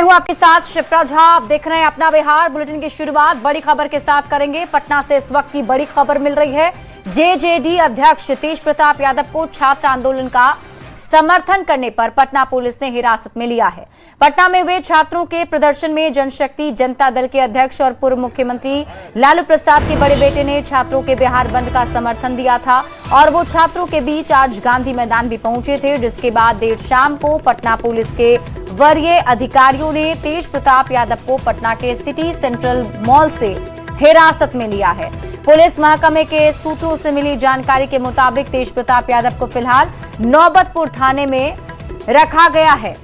मैं हूं आपके साथ शिप्रा झा। आप देख रहे हैं अपना बिहार। बुलेटिन की शुरुआत बड़ी खबर के साथ करेंगे। पटना से इस वक्त की बड़ी खबर मिल रही है। जेजेडी अध्यक्ष तेज प्रताप यादव को छात्र आंदोलन का समर्थन करने पर पटना पुलिस ने हिरासत में लिया है। पटना में हुए छात्रों के प्रदर्शन में जनशक्ति जनता दल के अध्यक्ष और पूर्व मुख्यमंत्री लालू प्रसाद के बड़े बेटे ने छात्रों के बिहार बंद का समर्थन दिया था और वो छात्रों के बीच आज गांधी मैदान भी पहुंचे थे, जिसके बाद देर शाम को पटना पुलिस के वरीय अधिकारियों ने तेज प्रताप यादव को पटना के सिटी सेंट्रल मॉल से हिरासत में लिया है। पुलिस महकमे के सूत्रों से मिली जानकारी के मुताबिक तेज प्रताप यादव को फिलहाल नौबतपुर थाने में रखा गया है।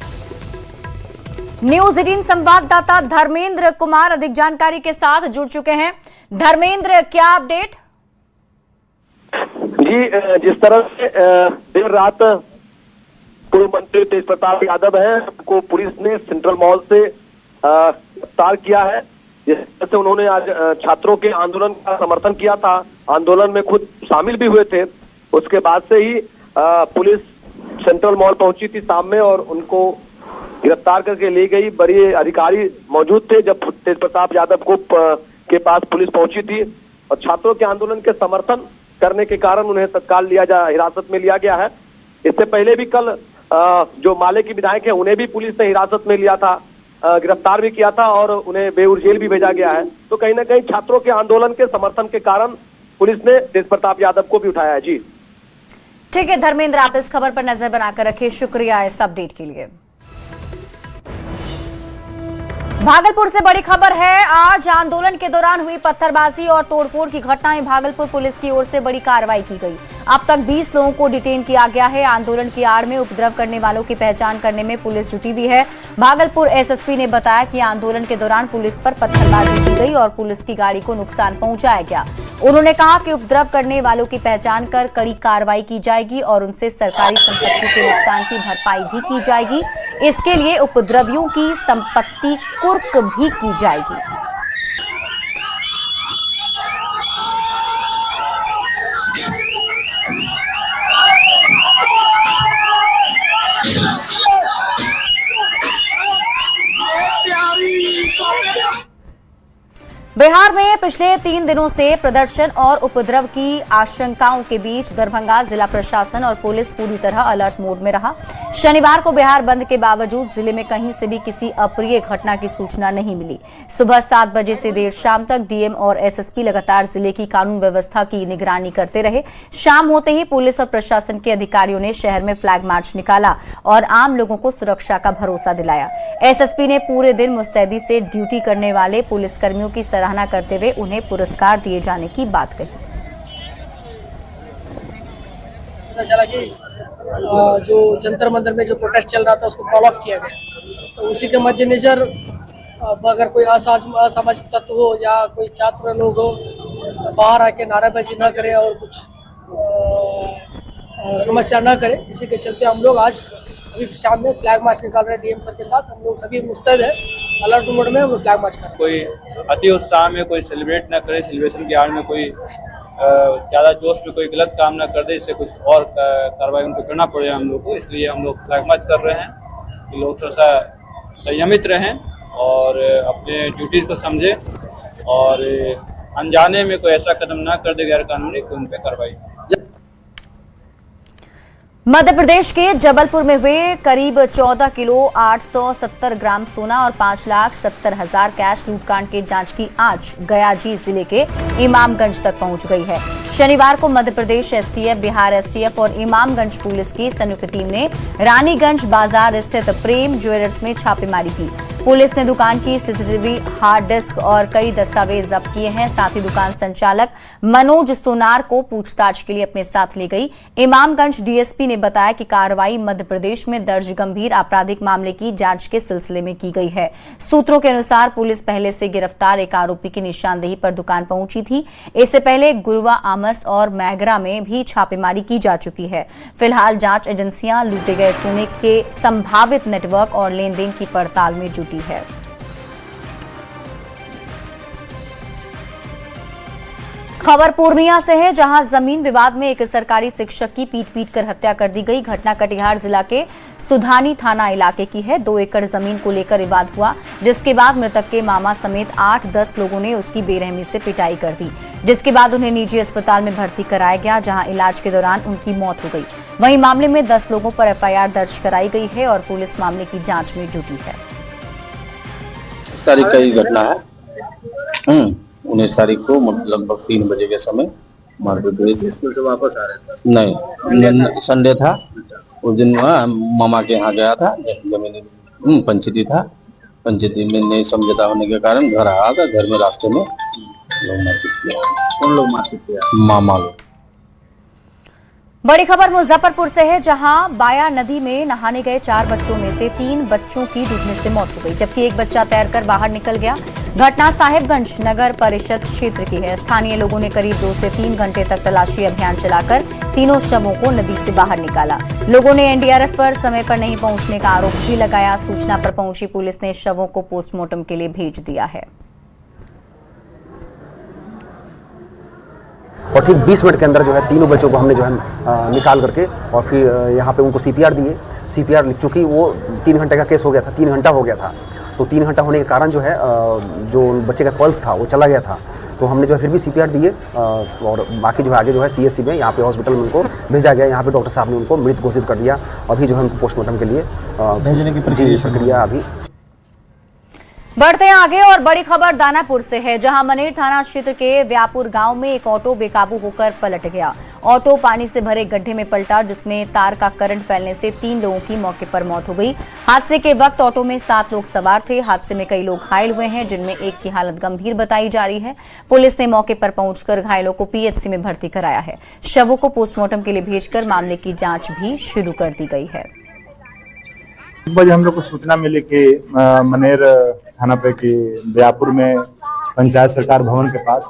न्यूज 18 संवाददाता धर्मेंद्र कुमार अधिक जानकारी के साथ जुड़ चुके हैं। धर्मेंद्र, क्या अपडेट? जी, जिस तरह से देर रात पूर्व मंत्री तेज प्रताप यादव है को पुलिस ने सेंट्रल मॉल से गिरफ्तार किया है, जिस तरह से उन्होंने आज छात्रों के आंदोलन का समर्थन किया था, आंदोलन में खुद शामिल भी हुए थे। उसके बाद से ही पुलिस सेंट्रल मॉल पहुंची थी शाम में और उनको गिरफ्तार करके ले गई। वरीय अधिकारी मौजूद थे जब तेज प्रताप यादव को के पास पुलिस पहुंची थी और छात्रों के आंदोलन के समर्थन करने के कारण उन्हें तत्काल हिरासत में लिया गया है। इससे पहले भी कल जो माले के विधायक है उन्हें भी पुलिस ने हिरासत में लिया था, गिरफ्तार भी किया था और उन्हें बेऊर जेल भी भेजा गया है। तो कहीं ना कहीं छात्रों के आंदोलन के समर्थन के कारण पुलिस ने तेज प्रताप यादव को भी उठाया है। जी ठीक है धर्मेंद्र, आप इस खबर पर नजर बनाकर रखिए। शुक्रिया इस अपडेट के लिए। भागलपुर से बड़ी खबर है। आज आंदोलन के दौरान हुई पत्थरबाजी और तोड़फोड़ की घटनाएं भागलपुर पुलिस की ओर से बड़ी कार्रवाई की गई। अब तक 20 लोगों को डिटेन किया गया है। आंदोलन की आड़ में उपद्रव करने वालों की पहचान करने में पुलिस जुटी हुई है। भागलपुर एसएसपी ने बताया कि आंदोलन के दौरान पुलिस पर पत्थरबाजी की गई और पुलिस की गाड़ी को नुकसान पहुंचाया गया। उन्होंने कहा कि उपद्रव करने वालों की पहचान कर कड़ी कार्रवाई की जाएगी और उनसे सरकारी संपत्ति के नुकसान की भरपाई भी की जाएगी। इसके लिए उपद्रवियों की संपत्ति कुर्क भी की जाएगी। बिहार में पिछले 3 दिनों से प्रदर्शन और उपद्रव की आशंकाओं के बीच दरभंगा जिला प्रशासन और पुलिस पूरी तरह अलर्ट मोड में रहा। शनिवार को बिहार बंद के बावजूद जिले में कहीं से भी किसी अप्रिय घटना की सूचना नहीं मिली। सुबह 7 बजे से देर शाम तक डीएम और एसएसपी लगातार जिले की कानून व्यवस्था की निगरानी करते रहे। शाम होते ही पुलिस और प्रशासन के अधिकारियों ने शहर में फ्लैग मार्च निकाला और आम लोगों को सुरक्षा का भरोसा दिलाया। एसएसपी ने पूरे दिन मुस्तैदी से ड्यूटी करने वाले पुलिसकर्मियों की सराहना करते हुए उन्हें पुरस्कार दिए जाने की बात कही। पता चला कि जो जंतर मंतर में जो प्रोटेस्ट चल रहा था उसको कॉल ऑफ किया गया, तो उसी के मद्देनजर अगर कोई असामाजिक तत्व हो या कोई छात्र लोग हो बाहर आके नारेबाजी न करे और कुछ समस्या न करे, इसी के चलते हम लोग आज अभी शाम में फ्लैग मार्च निकाल रहे हैं डीएम सर के साथ। हम लोग सभी मुस्तैद है, अलर्ट मोड में हम फ्लैग मार्च कर रहे हैं। कोई अति उत्साह में कोई सेलिब्रेट न करे, सेलिब्रेशन की आड़ में कोई ज़्यादा जोश में कोई गलत काम न कर दे, इससे कुछ और कार्रवाई उनको करना पड़ेगा हम लोग को। इसलिए हम लोग फ्लैग मार्च कर रहे हैं कि लोग थोड़ा सा संयमित रहें और अपने ड्यूटीज़ को समझें और अनजाने में कोई ऐसा कदम ना कर दे गैर कानूनी तो उन पर कार्रवाई। मध्य प्रदेश के जबलपुर में हुए करीब 14 किलो 870 ग्राम सोना और 5,70,000 कैश लूटकांड की जांच की आज गयाजी जिले के इमामगंज तक पहुंच गई है। शनिवार को मध्य प्रदेश एसटीएफ, बिहार एसटीएफ और इमामगंज पुलिस की संयुक्त टीम ने रानीगंज बाजार स्थित प्रेम ज्वेलर्स में छापेमारी की। पुलिस ने दुकान की सीसीटीवी, हार्ड डिस्क और कई दस्तावेज जब्त किए हैं। साथ ही दुकान संचालक मनोज सोनार को पूछताछ के लिए अपने साथ ले गई। इमामगंज डीएसपी ने बताया कि कार्रवाई मध्य प्रदेश में दर्ज गंभीर आपराधिक मामले की जांच के सिलसिले में की गई है। सूत्रों के अनुसार पुलिस पहले से गिरफ्तार एक आरोपी की निशानदेही पर दुकान पहुंची थी। इससे पहले गुरुवा, आमस और मैगरा में भी छापेमारी की जा चुकी है। फिलहाल जांच एजेंसियां लूटे गए सोने के संभावित नेटवर्क और लेनदेन की पड़ताल में जुटी है। खबर पूर्णिया से है, जहां जमीन विवाद में एक सरकारी शिक्षक की पीट कर हत्या कर दी गई। घटना कटिहार जिला के सुधानी थाना इलाके की है। 2 एकड़ जमीन को लेकर विवाद हुआ, जिसके बाद मृतक के मामा समेत 8-10 लोगों ने उसकी बेरहमी से पिटाई कर दी, जिसके बाद उन्हें निजी अस्पताल में भर्ती कराया गया, जहां इलाज के दौरान उनकी मौत हो गई। वहीं मामले में 10 लोगों पर FIR दर्ज कराई गई है और पुलिस मामले की जांच में जुटी है। तारीख का ये घटना है। 19 तारीख को लगभग 3 बजे के समय मारपीट हुई थी। स्कूल से वापस आ रहे थे? नहीं, संडे था उस दिन। मामा के यहाँ गया था, जमीनी पंचायती था। पंचायती में नहीं समझौता होने के कारण घर आया था। घर में रास्ते में लोग मारपीट किया। कौन लोग मारपीट किया? मामा लोग। बड़ी खबर मुजफ्फरपुर से है, जहां बाया नदी में नहाने गए 4 बच्चों में से 3 बच्चों की डूबने से मौत हो गई, जबकि एक बच्चा तैरकर बाहर निकल गया। घटना साहिबगंज नगर परिषद क्षेत्र की है। स्थानीय लोगों ने करीब 2 से 3 घंटे तक तलाशी अभियान चलाकर तीनों शवों को नदी से बाहर निकाला। लोगों ने NDRF पर समय पर नहीं पहुंचने का आरोप भी लगाया। सूचना पर पहुंची पुलिस ने शवों को पोस्टमार्टम के लिए भेज दिया है। और ठीक 20 मिनट के अंदर जो है तीनों बच्चों को हमने जो है निकाल करके और फिर यहाँ पे उनको CPR दिए। CPR चूँकि वो 3 घंटे का केस हो गया था, 3 घंटा हो गया था, तो 3 घंटा होने के कारण जो है जो बच्चे का पल्स था वो चला गया था, तो हमने जो है फिर भी CPR दिए और बाकी जो है आगे जो है CSC में यहाँ पे हॉस्पिटल में उनको भेजा गया। यहाँ पे डॉक्टर साहब ने उनको मृत घोषित कर दिया। अभी जो है उनको पोस्टमार्टम के लिए भेजने की प्रक्रिया अभी। बढ़ते हैं आगे और बड़ी खबर दानापुर से है, जहां मनेर थाना क्षेत्र के व्यापुर गांव में एक ऑटो बेकाबू होकर पलट गया। ऑटो पानी से भरे गड्ढे में पलटा, जिसमें तार का करंट फैलने से 3 लोगों की मौके पर मौत हो गई। हादसे के वक्त ऑटो में 7 लोग सवार थे। हादसे में कई लोग घायल हुए हैं, जिनमें एक की हालत गंभीर बताई जा रही है। पुलिस ने मौके पर पहुंचकर घायलों को PHC में भर्ती कराया है। शवों को पोस्टमार्टम के लिए भेजकर मामले की जांच भी शुरू कर दी गई है। बजे हम लोग को सूचना मिली कि मनेर थाना पे कि व्यापुर में पंचायत सरकार भवन के पास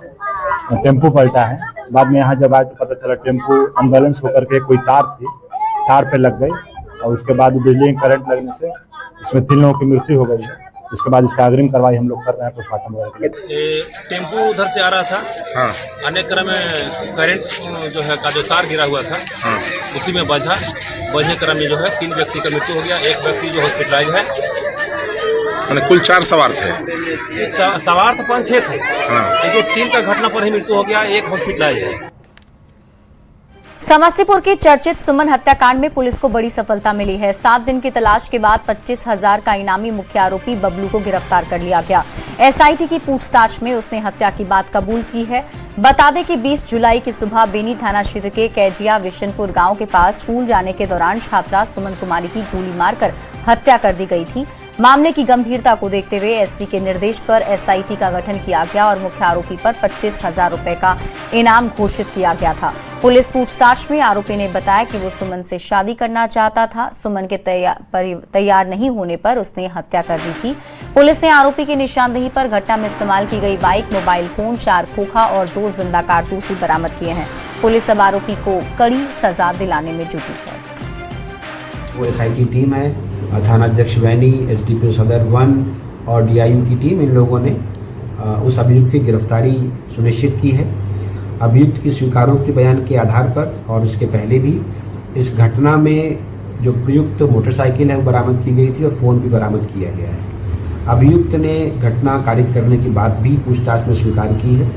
टेम्पू पलटा है। बाद में यहाँ जब आए तो पता चला टेम्पू अनबैलेंस होकर के कोई तार पे लग गई और उसके बाद बिजली करंट लगने से इसमें 3 लोगों की मृत्यु हो गई है। इसके बाद इसका अग्रिम कार्रवाई हम लोग कर रहे हैं पोस्टमार्टम वगैरह के लिए। टेम्पू उधर से आ रहा था। हाँ। आने क्रम में करंट जो है का जो तार गिरा हुआ था। हाँ। उसी में बजने क्रम में जो है 3 व्यक्ति का मृत्यु हो गया। एक व्यक्ति जो हॉस्पिटलाइज है। कुल 4 सवार थे। सवार तो 5-6 थे। हाँ। लेकिन 3 का घटना पर ही मृत्यु हो गया, एक हॉस्पिटलाइज है। समस्तीपुर के चर्चित सुमन हत्याकांड में पुलिस को बड़ी सफलता मिली है। 7 दिन की तलाश के बाद 25,000 का इनामी मुख्य आरोपी बबलू को गिरफ्तार कर लिया गया। SIT की पूछताछ में उसने हत्या की बात कबूल की है। बता दें कि 20 जुलाई की सुबह बेनी थाना क्षेत्र के कैजिया विशनपुर गांव के पास स्कूल जाने के दौरान छात्रा सुमन कुमारी की गोली मारकर हत्या कर दी गई थी। मामले की गंभीरता को देखते हुए SP के निर्देश पर SIT का गठन किया गया और मुख्य आरोपी पर 25,000 रुपए का इनाम घोषित किया गया था। पुलिस पूछताछ में आरोपी ने बताया कि वो सुमन से शादी करना चाहता था। सुमन के तैयार नहीं होने पर उसने हत्या कर दी थी। पुलिस ने आरोपी की निशानदेही पर घटना में इस्तेमाल की गई बाइक, मोबाइल फोन, 4 खोखा और 2 जिंदा कारतूस भी बरामद किए हैं। पुलिस अब आरोपी को कड़ी सजा दिलाने में जुटी है। वो SIT टीम है, थाना अध्यक्ष वैनी, SDPO सदर 1 और DIU की टीम, इन लोगों ने उस अभियुक्त की गिरफ्तारी सुनिश्चित की है। अभियुक्त की स्वीकारोक्ति बयान के आधार पर और उसके पहले भी इस घटना में जो प्रयुक्त मोटरसाइकिल है वो बरामद की गई थी और फ़ोन भी बरामद किया गया है। अभियुक्त ने घटना कारित करने के बाद भी पूछताछ में स्वीकार की है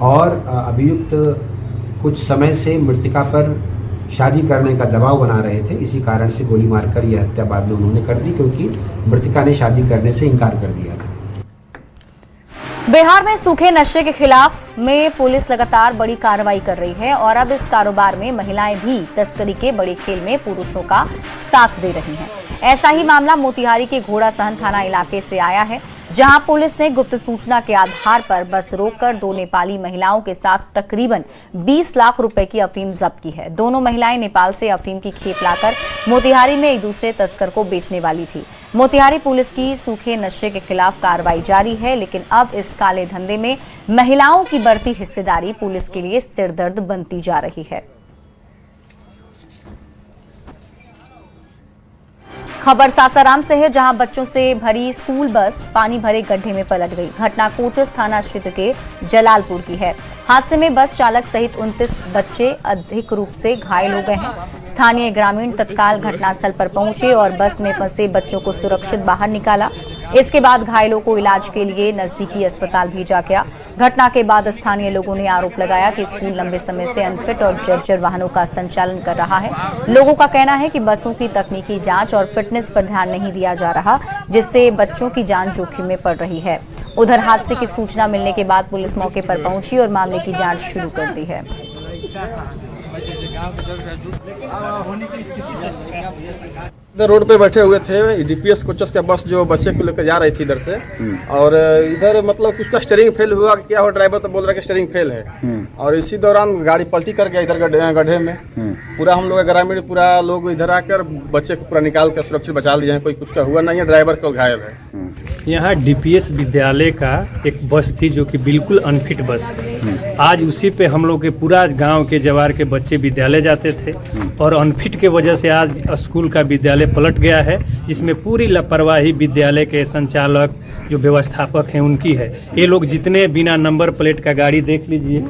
और अभियुक्त कुछ समय से मृतका पर शादी करने का दबाव बना रहे थे। इसी कारण से गोली मारकर यह हत्या बाद में उन्होंने कर दी, क्योंकि मृतका ने शादी करने से इनकार कर दिया था। बिहार में सूखे नशे के खिलाफ में पुलिस लगातार बड़ी कार्रवाई कर रही है और अब इस कारोबार में महिलाएं भी तस्करी के बड़े खेल में पुरुषों का साथ दे रही हैं। ऐसा ही मामला मोतिहारी के घोड़ा सहन थाना इलाके से आया है, जहां पुलिस ने गुप्त सूचना के आधार पर बस रोककर 2 नेपाली महिलाओं के साथ तकरीबन 20 लाख रुपए की अफीम जब्त की है। दोनों महिलाएं नेपाल से अफीम की खेप लाकर मोतिहारी में एक दूसरे तस्कर को बेचने वाली थी। मोतिहारी पुलिस की सूखे नशे के खिलाफ कार्रवाई जारी है, लेकिन अब इस काले धंधे में महिलाओं की बढ़ती हिस्सेदारी पुलिस के लिए सिरदर्द बनती जा रही है। खबर सासाराम से है, जहां बच्चों से भरी स्कूल बस पानी भरे गड्ढे में पलट गई। घटना कोचस थाना क्षेत्र के जलालपुर की है। हादसे में बस चालक सहित 29 बच्चे अधिक रूप से घायल हो गए हैं। स्थानीय ग्रामीण तत्काल घटनास्थल पर पहुंचे और बस में फंसे बच्चों को सुरक्षित बाहर निकाला। इसके बाद घायलों को इलाज के लिए नजदीकी अस्पताल भेजा गया। घटना के बाद स्थानीय लोगों ने आरोप लगाया कि स्कूल लंबे समय से अनफिट और जर्जर वाहनों का संचालन कर रहा है। लोगों का कहना है कि बसों की तकनीकी जांच और फिटनेस पर ध्यान नहीं दिया जा रहा, जिससे बच्चों की जान जोखिम में पड़ रही है। उधर हादसे की सूचना मिलने के बाद पुलिस मौके पर पहुंची और मामले की जांच शुरू कर दी है। रोड पे बैठे हुए थे, डीपीएस कोचस का बस जो बच्चे को लेकर जा रही थी इधर से, और इधर मतलब कुछ का स्टीयरिंग फेल हुआ, क्या हो, ड्राइवर तो बोल रहा है कि स्टीयरिंग फेल है, और इसी दौरान गाड़ी पलटी कर गया इधर गड्ढे में। पूरा हम लोग ग्रामीण पूरा लोग इधर आकर बच्चे को पूरा निकाल कर सुरक्षित बचा लिए हैं। कोई कुछ का हुआ नहीं है, ड्राइवर को घायल है। यहाँ डीपीएस विद्यालय का एक बस थी जो कि बिल्कुल अनफिट बस है। आज उसी पे हम लोग के पूरा गांव के जवार के बच्चे विद्यालय जाते थे, और अनफिट के वजह से आज स्कूल का विद्यालय पलट गया है, जिसमें पूरी लापरवाही विद्यालय के संचालक जो व्यवस्थापक हैं उनकी है। ये लोग जितने बिना नंबर प्लेट का गाड़ी देख लीजिए।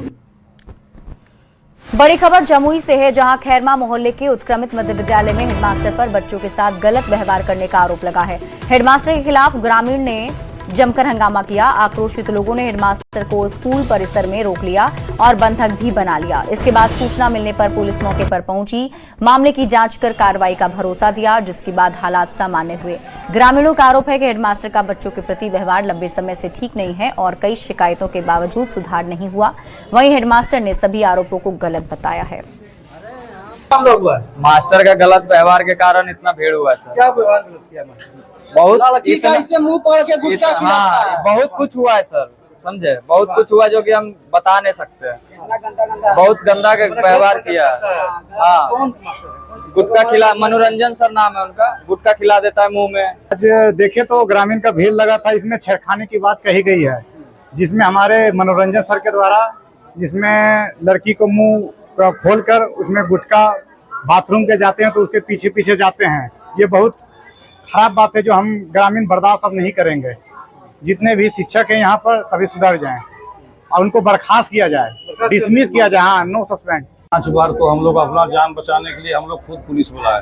बड़ी खबर जमुई से है, जहां खैरमा मोहल्ले के उत्क्रमित मध्य विद्यालय में हेडमास्टर पर बच्चों के साथ गलत व्यवहार करने का आरोप लगा है। हेडमास्टर के खिलाफ ग्रामीण ने जमकर हंगामा किया। आक्रोशित लोगों ने हेडमास्टर को स्कूल परिसर में रोक लिया और बंधक भी बना लिया। इसके बाद सूचना मिलने पर पुलिस मौके पर पहुंची, मामले की जांच कर कार्रवाई का भरोसा दिया, जिसके बाद हालात सामान्य हुए। ग्रामीणों का आरोप है कि हेडमास्टर का बच्चों के प्रति व्यवहार लंबे समय से ठीक नहीं है और कई शिकायतों के बावजूद सुधार नहीं हुआ। वहीं हेडमास्टर ने सभी आरोपों को गलत बताया है। मास्टर का गलत व्यवहार के कारण इतना भीड़ हुआ है सर। क्या व्यवहार गलत किया? बहुत मुंह पकड़ के गुटखा खिलाता है। बहुत कुछ हुआ है सर, समझे, बहुत कुछ हुआ जो कि हम बता नहीं सकते। बहुत गंदा व्यवहार किया। हाँ, गुटखा खिला, मनोरंजन सर नाम है उनका, गुटखा खिला देता है मुंह में। आज देखे तो ग्रामीण का भीड़ लगा था, इसमें छेड़खानी की बात कही गई है, जिसमें हमारे मनोरंजन सर के द्वारा, जिसमें लड़की को मुंह खोलकर उसमें गुटखा बाथरूम के जाते हैं तो उसके पीछे पीछे जाते हैं। ये बहुत खराब बात है जो हम ग्रामीण बर्दाश्त अब नहीं करेंगे। जितने भी शिक्षक हैं यहाँ पर सभी सुधर जाएं और उनको बर्खास्त किया जाए, डिसमिस किया जाए। हाँ, नो सस्पेंड। 5 बार तो हम लोग अपना जान बचाने के लिए हम लोग खुद पुलिस बुलाए,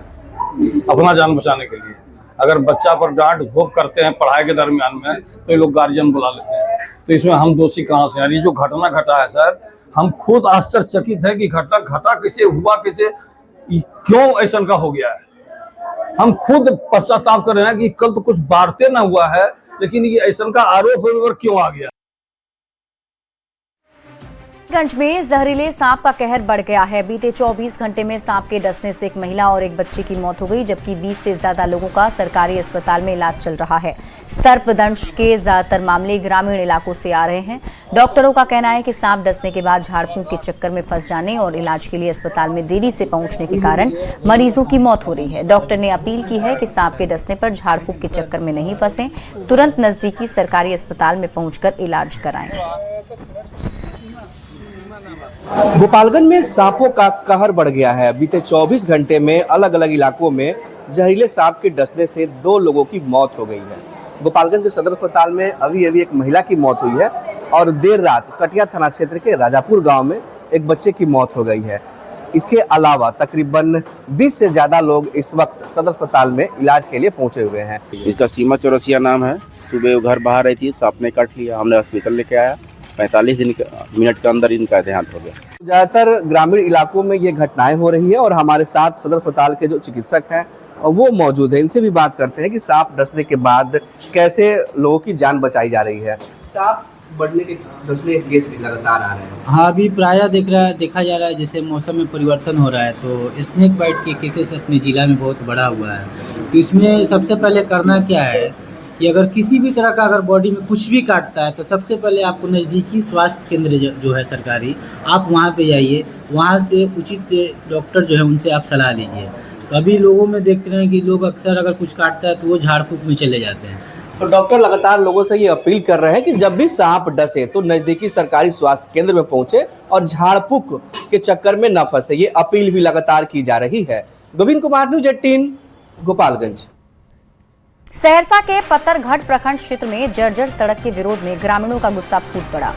अपना जान बचाने के लिए। अगर बच्चा पर डांट धोप करते हैं पढ़ाई के दरमियान में तो ये लोग गार्जियन बुला लेते हैं। तो इसमें हम दोषी कहाँ से? यानी जो घटना घटा है सर, हम खुद आश्चर्यचकित है कि घटना घटा कैसे, हुआ कैसे, क्यों ऐसा का हो गया है। हम खुद पश्चाताप कर रहे हैं कि कल तो कुछ बाढ़ते ना हुआ है, लेकिन ये ऐसा का आरोप क्यों आ गया। गंज में जहरीले सांप का कहर बढ़ गया है। बीते 24 घंटे में सांप के डसने से एक महिला और एक बच्चे की मौत हो गई, जबकि 20 से ज्यादा लोगों का सरकारी अस्पताल में इलाज चल रहा है। सर्पदंश के ज्यादातर मामले ग्रामीण इलाकों से आ रहे हैं। डॉक्टरों का कहना है कि सांप डसने के बाद झाड़ फूंक के चक्कर में फंस जाने और इलाज के लिए अस्पताल में देरी से पहुंचने के कारण मरीजों की मौत हो रही है। डॉक्टर ने अपील की है कि सांप के डसने पर झाड़ फूंक के चक्कर में नहीं फंसे, तुरंत नजदीकी सरकारी अस्पताल में पहुंचकर इलाज कराएं। गोपालगंज में सांपों का कहर बढ़ गया है। बीते 24 घंटे में अलग अलग इलाकों में जहरीले सांप के डसने से 2 लोगों की मौत हो गई है। गोपालगंज के सदर अस्पताल में अभी एक महिला की मौत हुई है और देर रात कटिया थाना क्षेत्र के राजापुर गांव में एक बच्चे की मौत हो गई है। इसके अलावा तकरीबन 20 से ज्यादा लोग इस वक्त सदर अस्पताल में इलाज के लिए पहुंचे हुए हैं। इसका सीमा चौरसिया नाम है। सुबह वो घर बाहर रही थी, सांप ने काट लिया, हमने हॉस्पिटल लेके आया, 45 मिनट के अंदर इनका देहांत हो गया। ज्यादातर ग्रामीण इलाकों में ये घटनाएं हो रही है और हमारे साथ सदर अस्पताल के जो चिकित्सक हैं वो मौजूद है। इनसे भी बात करते हैं कि सांप डसने के बाद कैसे लोगों की जान बचाई जा रही है। सांप बढ़ने के डसने के केस भी लगातार आ रहे हैं। हाँ, अभी प्रायः देखा जा रहा है, जैसे मौसम में परिवर्तन हो रहा है तो स्नेक बाइट के केसेस अपने जिला में बहुत बढ़ा हुआ है। तो इसमें सबसे पहले करना क्या है कि अगर किसी भी तरह का अगर बॉडी में कुछ भी काटता है तो सबसे पहले आपको नज़दीकी स्वास्थ्य केंद्र जो है सरकारी, आप वहाँ पे जाइए, वहाँ से उचित डॉक्टर जो है उनसे आप सलाह लीजिए। तो अभी लोगों में देखते हैं कि लोग अक्सर अगर कुछ काटता है तो वो झाड़ फूंक में चले जाते हैं। तो डॉक्टर लगातार लोगों से ये अपील कर रहे हैं कि जब भी सांप डसे तो नज़दीकी सरकारी स्वास्थ्य केंद्र में पहुँचे और झाड़ फूंक के चक्कर में न फंसे। ये अपील भी लगातार की जा रही है। गोविंद कुमार, न्यूज़ 18, गोपालगंज। सहरसा के पत्थरघट प्रखंड क्षेत्र में जर्जर सड़क के विरोध में ग्रामीणों का गुस्सा फूट पड़ा।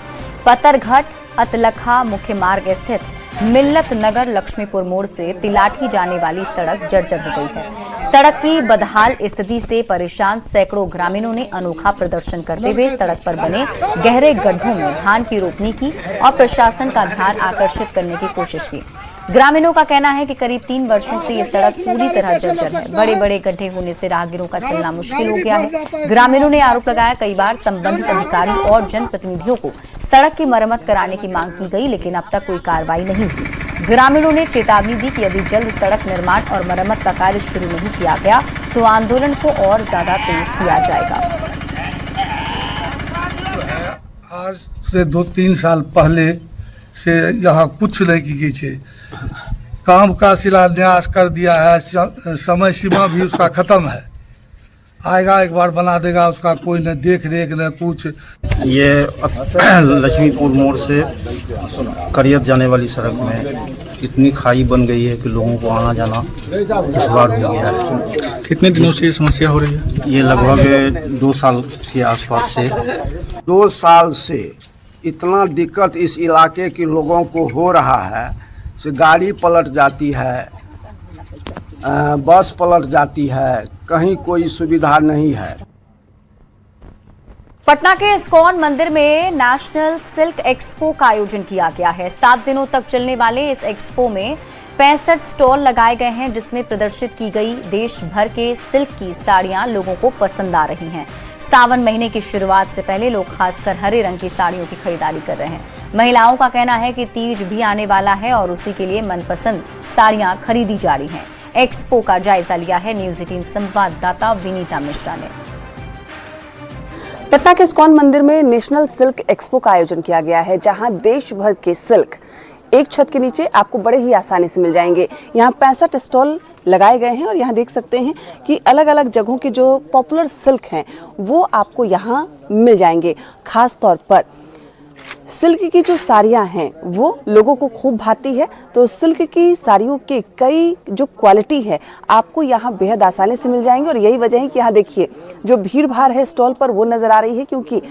पत्थरघट अतलखा मुख्य मार्ग स्थित मिल्लत नगर लक्ष्मीपुर मोड़ से तिलाठी जाने वाली सड़क जर्जर हो गई है। सड़क की बदहाल स्थिति से परेशान सैकड़ों ग्रामीणों ने अनोखा प्रदर्शन करते हुए सड़क पर बने गहरे गड्ढों में धान की रोपनी की और प्रशासन का ध्यान आकर्षित करने की कोशिश की। ग्रामीणों का कहना है कि करीब 3 वर्षों से ये सड़क पूरी तरह जर्जर है। बड़े बड़े गड्ढे होने से राहगीरों का चलना मुश्किल हो गया है। ग्रामीणों ने आरोप लगाया कई बार संबंधित अधिकारी और जनप्रतिनिधियों को सड़क की मरम्मत कराने की मांग की गई, लेकिन अब तक कोई कार्रवाई नहीं हुई। ग्रामीणों ने चेतावनी दी कि यदि जल्द सड़क निर्माण और मरम्मत का कार्य शुरू नहीं किया गया तो आंदोलन को और ज्यादा तेज किया जाएगा। आज से 2-3 साल पहले से यहाँ कुछ नहीं की गई है। काम का शिलान्यास कर दिया है, समय सीमा भी उसका खत्म है। आएगा एक बार बना देगा, उसका कोई न देख रेख न कुछ। ये लक्ष्मीपुर मोड़ से करियत जाने वाली सड़क में इतनी खाई बन गई है कि लोगों को आना जाना दुश्वार हो गया है। कितने दिनों से ये समस्या हो रही है? ये लगभग 2 साल के आसपास से। 2 साल से इतना दिक्कत इस इलाके के लोगों को हो रहा है कि गाड़ी पलट जाती है, बस पलट जाती है, कहीं कोई सुविधा नहीं है। पटना के इस्कॉन मंदिर में नेशनल सिल्क एक्सपो का आयोजन किया गया है। 7 दिनों तक चलने वाले इस एक्सपो में 65 स्टॉल लगाए गए हैं, जिसमें प्रदर्शित की गई देश भर के सिल्क की साड़ियां लोगों को पसंद आ रही हैं। सावन महीने की शुरुआत से पहले लोग खासकर हरे रंग की साड़ियों की खरीदारी कर रहे हैं। महिलाओं का कहना है कि तीज भी आने वाला है और उसी के लिए मनपसंद साड़ियां खरीदी जा रही हैं। एक्सपो का जायजा लिया है न्यूज़ 18 संवाददाता विनीता मिश्रा ने। पटना के इस्कॉन मंदिर में नेशनल सिल्क एक्सपो का आयोजन किया गया है, जहां देश भर के सिल्क एक छत के नीचे आपको बड़े ही आसानी से मिल जाएंगे। यहाँ 65 स्टॉल लगाए गए हैं और यहाँ देख सकते हैं कि अलग अलग जगहों के जो पॉपुलर सिल्क हैं वो आपको यहाँ मिल जाएंगे। खास तौर पर सिल्क की जो साड़ियाँ हैं वो लोगों को खूब भाती है, तो सिल्क की साड़ियों के कई जो क्वालिटी है आपको यहाँ बेहद आसानी से मिल जाएंगे। और यही वजह है कि यहाँ देखिए जो भीड़ भाड़ है स्टॉल पर वो नज़र आ रही है, क्योंकि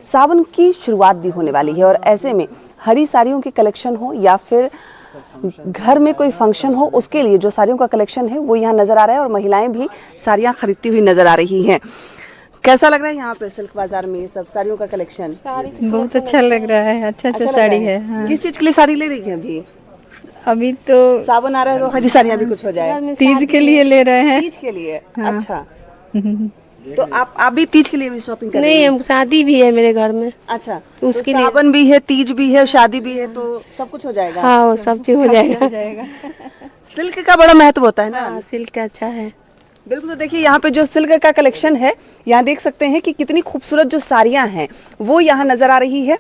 सावन की शुरुआत भी होने वाली है और ऐसे में हरी साड़ियों की कलेक्शन हो या फिर घर में कोई फंक्शन हो, उसके लिए जो साड़ियों का कलेक्शन है वो यहाँ नज़र आ रहा है और महिलाएं भी साड़ियाँ खरीदती हुई नज़र आ रही हैं। कैसा लग रहा है यहाँ पे सिल्क बाजार में ये सब साड़ियों का कलेक्शन? बहुत अच्छा लग रहा है, अच्छा साड़ी है। हाँ। किस चीज के लिए साड़ी ले रही है अभी? अभी तो सावन आ रहा है तो हरी साड़ियाँ भी कुछ हो जाए। तीज के लिए ले रहे हैं। तीज के लिए? हाँ। अच्छा, तो आप भी तीज के लिए भी शॉपिंग कर रही हैं? नहीं, शादी भी है मेरे घर में। अच्छा, तो उसके लिए सावन भी है, तीज भी है, शादी भी है, तो सब कुछ हो जाएगा। हाँ, वो सब चीज हो जाएगा। सिल्क का बड़ा महत्व होता है ना। हाँ, सिल्क अच्छा है बिल्कुल। तो देखिए यहाँ पे जो सिल्क का कलेक्शन है, यहाँ देख सकते हैं कि कितनी खूबसूरत जो साड़ियाँ हैं वो यहाँ नज़र आ रही है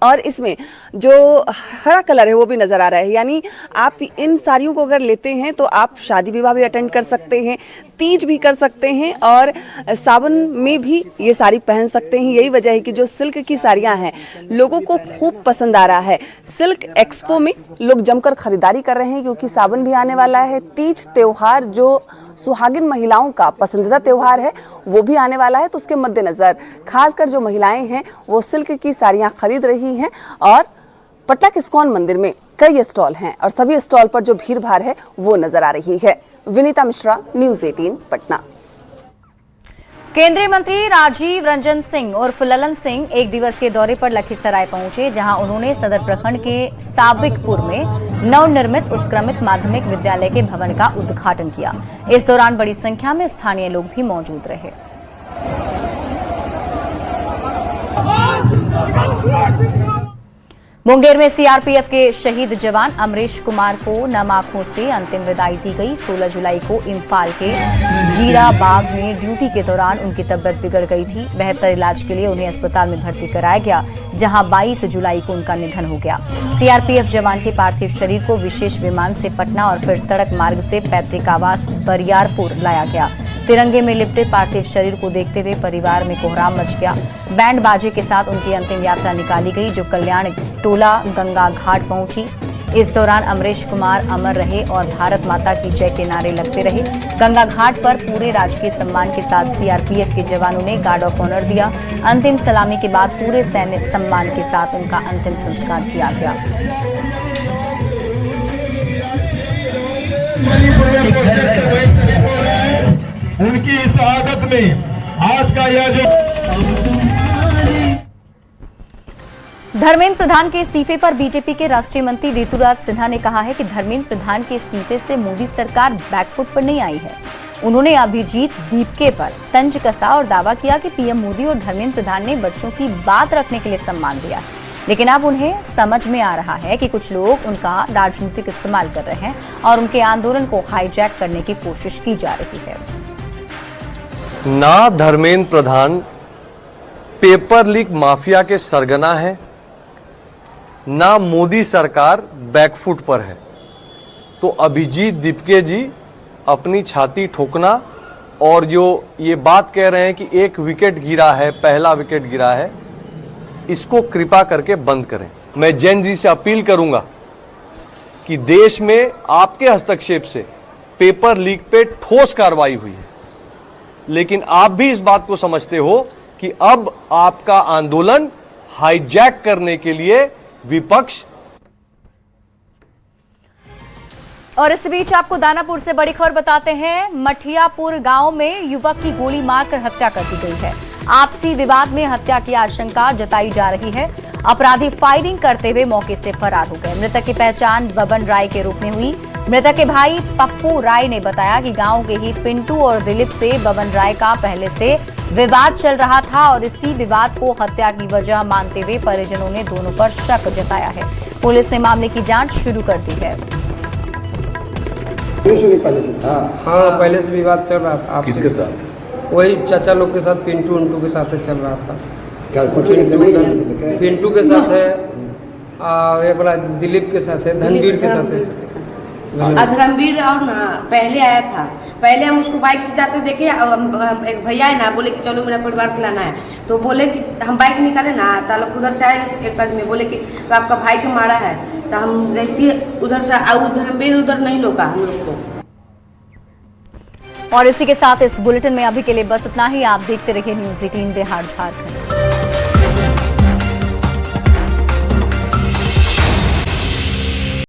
और इसमें जो हरा कलर है वो भी नज़र आ रहा है। यानी आप इन साड़ियों को अगर लेते हैं तो आप शादी विवाह भी अटेंड कर सकते हैं, तीज भी कर सकते हैं और सावन में भी ये साड़ी पहन सकते हैं। यही वजह है कि जो सिल्क की साड़ियाँ हैं लोगों को खूब पसंद आ रहा है। सिल्क एक्सपो में लोग जमकर खरीदारी कर रहे हैं क्योंकि सावन भी आने वाला है। तीज त्यौहार जो सुहागिन महिलाओं का पसंदीदा त्यौहार है वो भी आने वाला है, तो उसके मद्देनज़र खासकर जो महिलाएं हैं वो सिल्क की साड़ियाँ खरीद रही हैं। और पटना के इस्कॉन मंदिर में कई स्टॉल हैं और सभी स्टॉल पर जो भीड़ भाड़ है वो नजर आ रही है। विनीता मिश्रा, न्यूज़ 18 पटना। केंद्रीय मंत्री राजीव रंजन सिंह उर्फ ललन सिंह एक दिवसीय दौरे पर लखीसराय पहुंचे, जहां उन्होंने सदर प्रखंड के साबिकपुर में नवनिर्मित उत्क्रमित माध्यमिक विद्यालय के भवन का उद्घाटन किया। इस दौरान बड़ी संख्या में स्थानीय लोग भी मौजूद रहे। मुंगेर में सीआरपीएफ के शहीद जवान अमरीश कुमार को नम आंखों से अंतिम विदाई दी गई। 16 जुलाई को इम्फाल के जीरा बाग में ड्यूटी के दौरान उनकी तबीयत बिगड़ गई थी। बेहतर इलाज के लिए उन्हें अस्पताल में भर्ती कराया गया, जहां 22 जुलाई को उनका निधन हो गया। सीआरपीएफ जवान के पार्थिव शरीर को विशेष विमान से पटना और फिर सड़क मार्ग से पैतृक आवास बरियारपुर लाया गया। तिरंगे में लिपटे पार्थिव शरीर को देखते हुए परिवार में कोहराम मच गया। बैंड बाजे के साथ उनकी अंतिम यात्रा निकाली गई, जो कल्याण टोला गंगा घाट पहुंची। इस दौरान अमरीश कुमार अमर रहे और भारत माता की जय के नारे लगते रहे। गंगा घाट पर पूरे राजकीय सम्मान के साथ सीआरपीएफ के जवानों ने गार्ड ऑफ ऑनर दिया। अंतिम सलामी के बाद पूरे सैन्य सम्मान के साथ उनका अंतिम संस्कार किया गया। उनकी शहादत में आज का यह जो धर्मेंद्र प्रधान के इस्तीफे पर बीजेपी के राष्ट्रीय मंत्री ऋतुराज सिन्हा ने कहा है कि धर्मेंद्र प्रधान के इस्तीफे से मोदी सरकार बैकफुट पर नहीं आई है। उन्होंने अभिजीत दीपके पर तंज कसा और दावा किया कि पीएम मोदी और धर्मेंद्र प्रधान ने बच्चों की बात रखने के लिए सम्मान दिया है, लेकिन अब उन्हें समझ में आ रहा है कि कुछ लोग उनका राजनीतिक इस्तेमाल कर रहे हैं और उनके आंदोलन को हाईजैक करने की कोशिश की जा रही है। ना Dharmendra Pradhan paper leak mafia के सरगना है, ना मोदी सरकार बैकफुट पर है। तो अभिजीत दीपके जी अपनी छाती ठोकना और जो ये बात कह रहे हैं कि एक विकेट गिरा है, पहला विकेट गिरा है, इसको कृपा करके बंद करें। मैं जैन जी से अपील करूंगा कि देश में आपके हस्तक्षेप से पेपर लीक पे ठोस कार्रवाई हुई है, लेकिन आप भी इस बात को समझते हो कि अब आपका आंदोलन हाईजैक करने के लिए विपक्ष। और इस बीच आपको दानापुर से बड़ी खबर बताते हैं। मठियापुर गांव में युवक की गोली मारकर हत्या कर दी गई है। आपसी विवाद में हत्या की आशंका जताई जा रही है। अपराधी फायरिंग करते हुए मौके से फरार हो गए। मृतक की पहचान बबन राय के रूप में हुई। मृतक के भाई पप्पू राय ने बताया कि गांव के ही पिंटू और दिलीप से बबन राय का पहले से विवाद चल रहा था और इसी विवाद को हत्या की वजह मानते हुए परिजनों ने दोनों पर शक जताया है। पुलिस ने मामले की जांच शुरू कर दी है। पहले से हाँ पहले से विवाद चल रहा था। किसके साथ? वही चाचा लोग के साथ, पिंटू उंटू के साथ चल रहा था। क्या कुछ पिंटू के साथ है, ये अपना दिलीप के साथ है, धनवीर के साथ है। धर्मवीर और ना पहले आया था। पहले हम उसको बाइक से जाते देखे, एक भैया है ना, बोले कि चलो मेरा परिवार को लाना है, तो बोले कि हम बाइक निकाले ना, तालुक उधर से आए एक आदमी बोले कि तो आपका भाई के मारा है, तो हम जैसे उधर से धर्मवीर उधर नहीं लोगा हम लोग को। और इसी के साथ इस बुलेटिन में अभी के लिए बस इतना ही। आप देखते रहिए न्यूज़ 18 बिहार झारखंड।